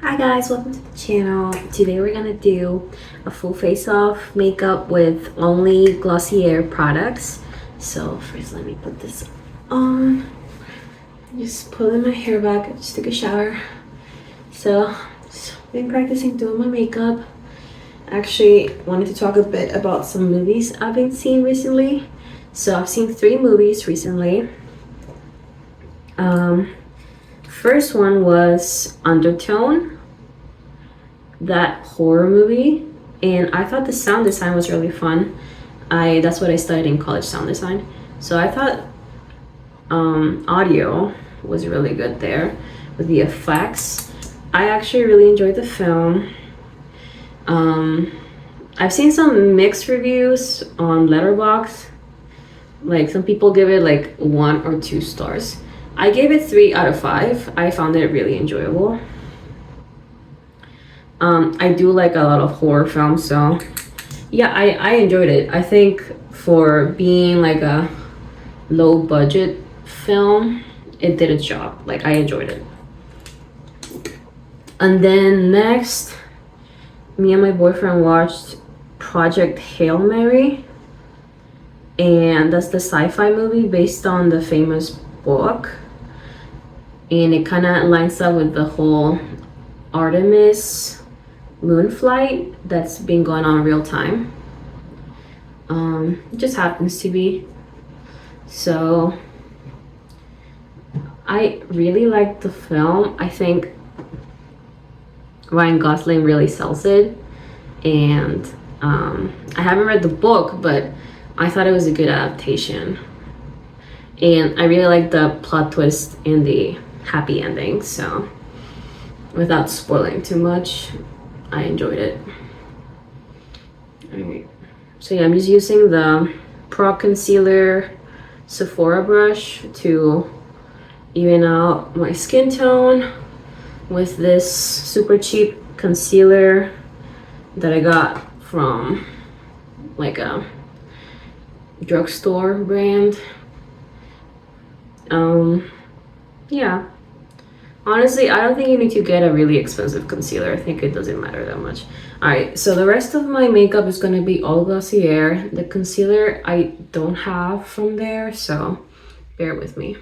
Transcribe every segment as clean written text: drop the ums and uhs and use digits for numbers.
Hi guys, welcome to the channel. Today we're gonna do a full face-off makeup with only Glossier products. So first let me put this on. Just pulling my hair back. I just took a shower. So just been practicing doing my makeup. Actually wanted to talk a bit about some movies I've been seeing recently. So I've seen 3 movies recently. First one was Undertone, that horror movie, and I thought the sound design was really fun. That's what I studied in college, sound design. So I thought audio was really good there with the effects. I actually really enjoyed the film. I've seen some mixed reviews on Letterboxd. Like some people give it like 1 or 2 stars. I gave it 3 out of 5. I found it really enjoyable. I do like a lot of horror films, so yeah, I enjoyed it. I think for being like a low budget film, it did its job. Like I enjoyed it. And then next, me and my boyfriend watched Project Hail Mary, and that's the sci-fi movie based on the famous book, and it kind of lines up with the whole Artemis moon flight that's been going on real time. It just happens to be. So I really like the film. I think Ryan Gosling really sells it, and I haven't read the book, but I thought it was a good adaptation, and I really like the plot twist and the happy ending. So without spoiling too much, I enjoyed it. Alright, so yeah, I'm just using the Pro Concealer Sephora brush to even out my skin tone with this super cheap concealer that I got from like a drugstore brand. Yeah. Honestly, I don't think you need to get a really expensive concealer. I think it doesn't matter that much. Alright, so the rest of my makeup is going to be all Glossier. The concealer I don't have from there, so bear with me.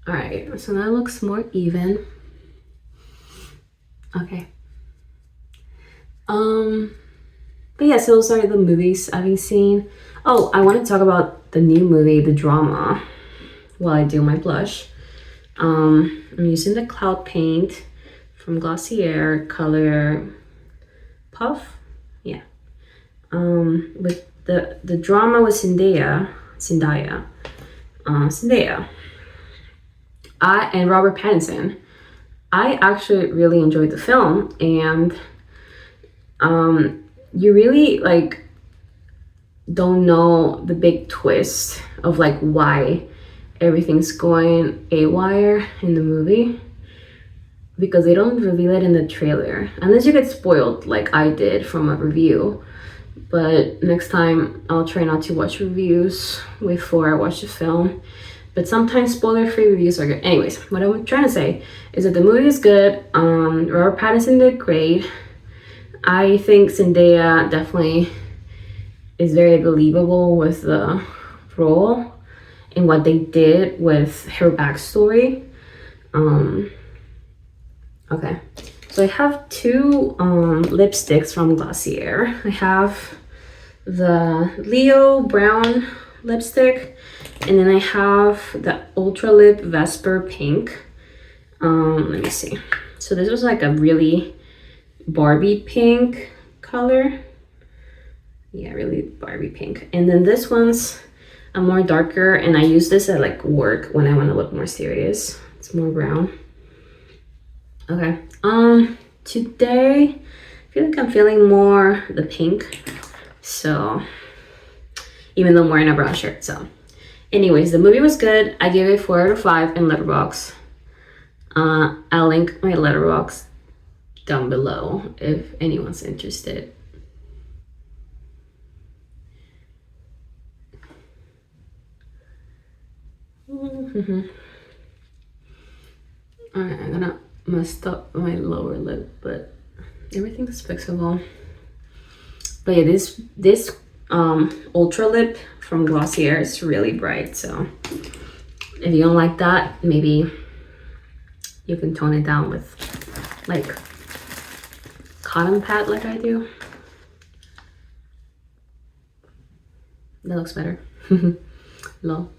Alright, so that looks more even. Okay. But yeah, so those are the movies I've been seeing. Oh, I want to talk about the new movie, The Drama, while I do my blush. I'm using the Cloud Paint from Glossier, color Puff. Yeah. With the drama with Zendaya. And Robert Pattinson. I actually really enjoyed the film, and you really like don't know the big twist of like why everything's going haywire in the movie, because they don't reveal it in the trailer unless you get spoiled like I did from a review. But next time I'll try not to watch reviews before I watch the film, but sometimes spoiler-free reviews are good. Anyways, what I'm trying to say is that the movie is good. Robert Pattinson did great. I think Zendaya definitely is very believable with the role and what they did with her backstory. Okay, so I have 2 lipsticks from Glossier. I have the Leo Brown lipstick, and then I have the Ultra Lip Vesper Pink. Let me see. So this was like a really Barbie pink color. Yeah, really Barbie pink. And then this one's a more darker, and I use this at like work when I want to look more serious. It's more brown. Okay. Today I feel like I'm feeling more the pink. So even though I'm wearing a brown shirt. So anyways, the movie was good. I gave it 4 out of 5 in Letterboxd. I'll link my Letterboxd down below if anyone's interested. Alright, I'm gonna messed up my lower lip, but everything's fixable. But yeah, this ultra lip from Glossier is really bright, so if you don't like that, maybe you can tone it down with like cotton pad like I do. That looks better. Low.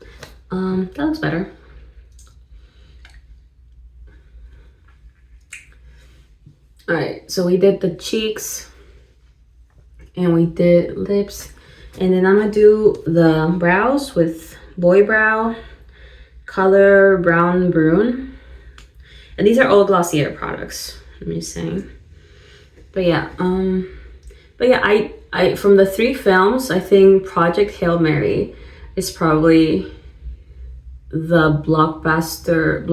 That looks better. All right, so we did the cheeks and we did lips, and then I'm gonna do the brows with Boy Brow color Brown Brune, and these are all Glossier products, I'm just saying. But yeah, I from the 3 films, I think Project Hail Mary is probably the blockbuster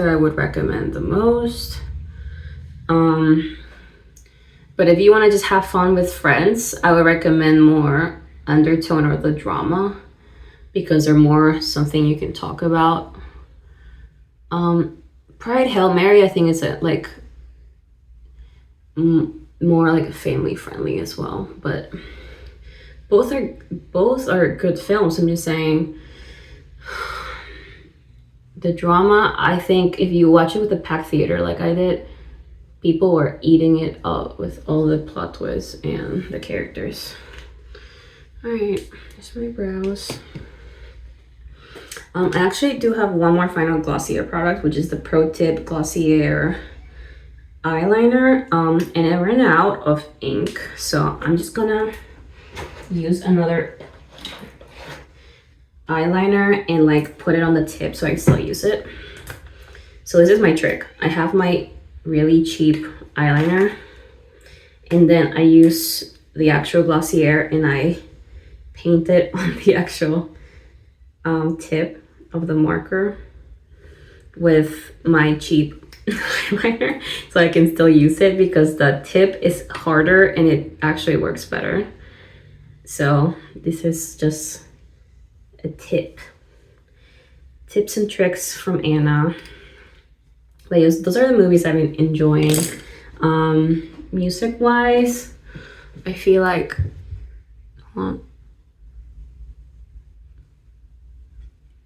I would recommend the most. But if you want to just have fun with friends, I would recommend more Undertone or The Drama, because they're more something you can talk about. Pride Hail Mary, I think, is like more like family friendly as well. But both are good films. I'm just saying, The Drama, I think if you watch it with a packed theater like I did, people were eating it up with all the plot twists and the characters. All right, here's my brows. I actually do have one more final Glossier product, which is the Pro Tip Glossier eyeliner. And I ran out of ink, so I'm just gonna use another eyeliner and like put it on the tip so I can still use it. So this is my trick. I have my really cheap eyeliner, and then I use the actual Glossier and I paint it on the actual tip of the marker with my cheap eyeliner, so I can still use it because the tip is harder and it actually works better. So this is just a tips and tricks from Anna. But yes, those are the movies I've been enjoying. Music wise, I feel like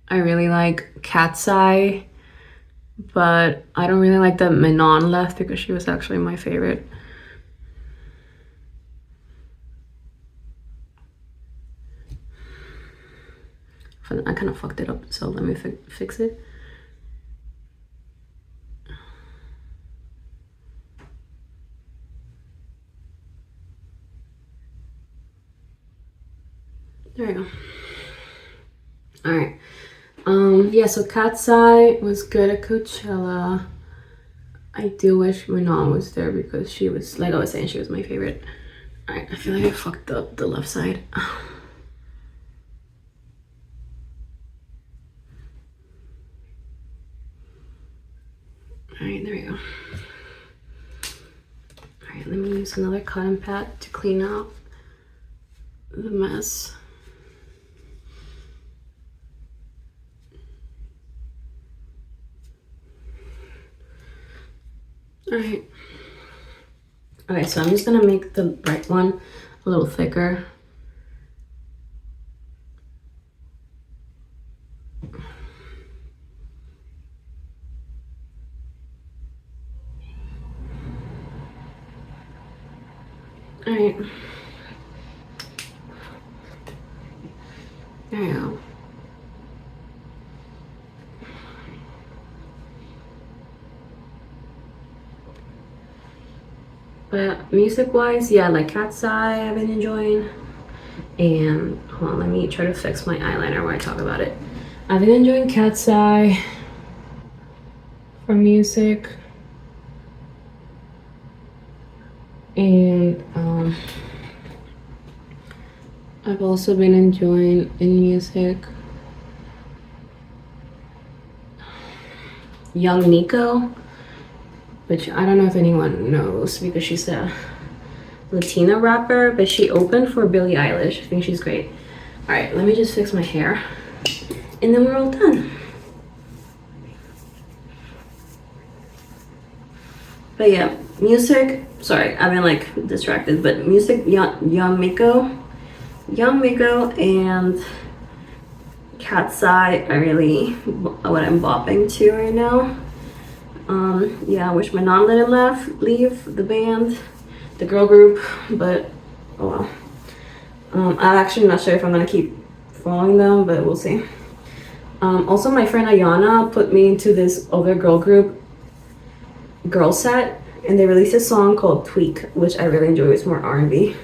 I really like Cat's Eye, but I don't really like the Manon left because she was actually my favorite. I kind of fucked it up, so let me fix it. There we go. All right. Yeah, so Cat's Eye was good at Coachella. I do wish Manon was there because she was, like I was saying, she was my favorite. All right, I feel like I fucked up the left side. All right, there we go. All right, let me use another cotton pad to clean out the mess. All right. Okay, so I'm just gonna make the bright one a little thicker. All right. There we go. But music-wise, yeah, like Cat's Eye I've been enjoying. And hold on, let me try to fix my eyeliner while I talk about it. I've been enjoying Cat's Eye for music. And I've also been enjoying in music Young Nico, which I don't know if anyone knows because she's a Latina rapper, but she opened for Billie Eilish. I think she's great. All right, let me just fix my hair and then we're all done. But yeah, music, sorry, I've been like distracted, but music, Young Miko and Cat's Eye are really what I'm bopping to right now. Yeah, I wish my mom let him leave the band, the girl group, but oh well. I'm actually not sure if I'm gonna keep following them, but we'll see. Also, my friend Ayana put me into this other girl group, Girl Set, and they released a song called Tweak, which I really enjoy. It's more R&B.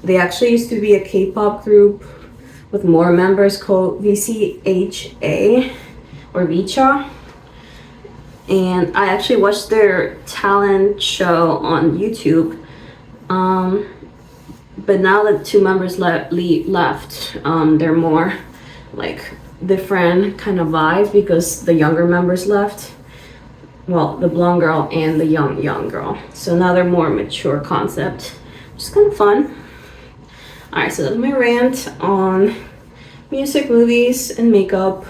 They actually used to be a K-pop group with more members called VCHA or Vicha. And I actually watched their talent show on YouTube. But now that two members left, they're more like different kind of vibes because the younger members left. Well, the blonde girl and the young girl. So now they're more mature concept, which is kind of fun. All right, so that's my rant on music, movies, and makeup.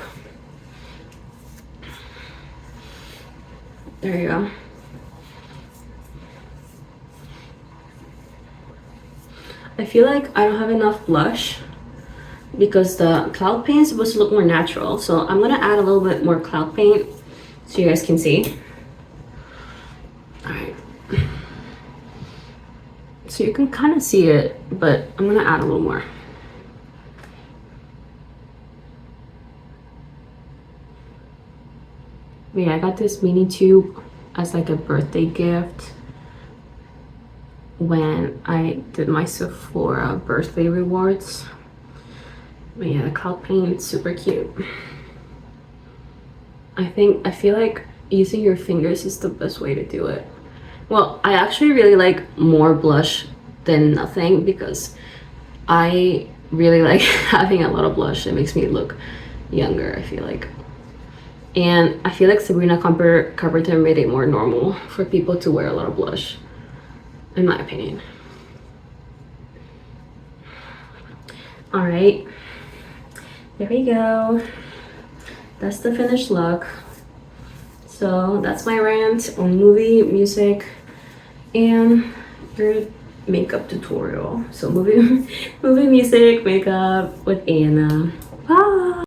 There you go. I feel like I don't have enough blush because the cloud paint is supposed to look more natural. So I'm gonna add a little bit more cloud paint so you guys can see. All right. So you can kind of see it, but I'm gonna add a little more. But yeah, I got this mini tube as like a birthday gift when I did my Sephora birthday rewards. But yeah, the cloud paint, super cute. I feel like using your fingers is the best way to do it. Well, I actually really like more blush than nothing because I really like having a lot of blush. It makes me look younger, I feel like. And I feel like Sabrina Carpenter made it more normal for people to wear a lot of blush, in my opinion. All right, there we go. That's the finished look. So that's my rant on movie, music, and your makeup tutorial. So movie, music, makeup with Anna. Bye.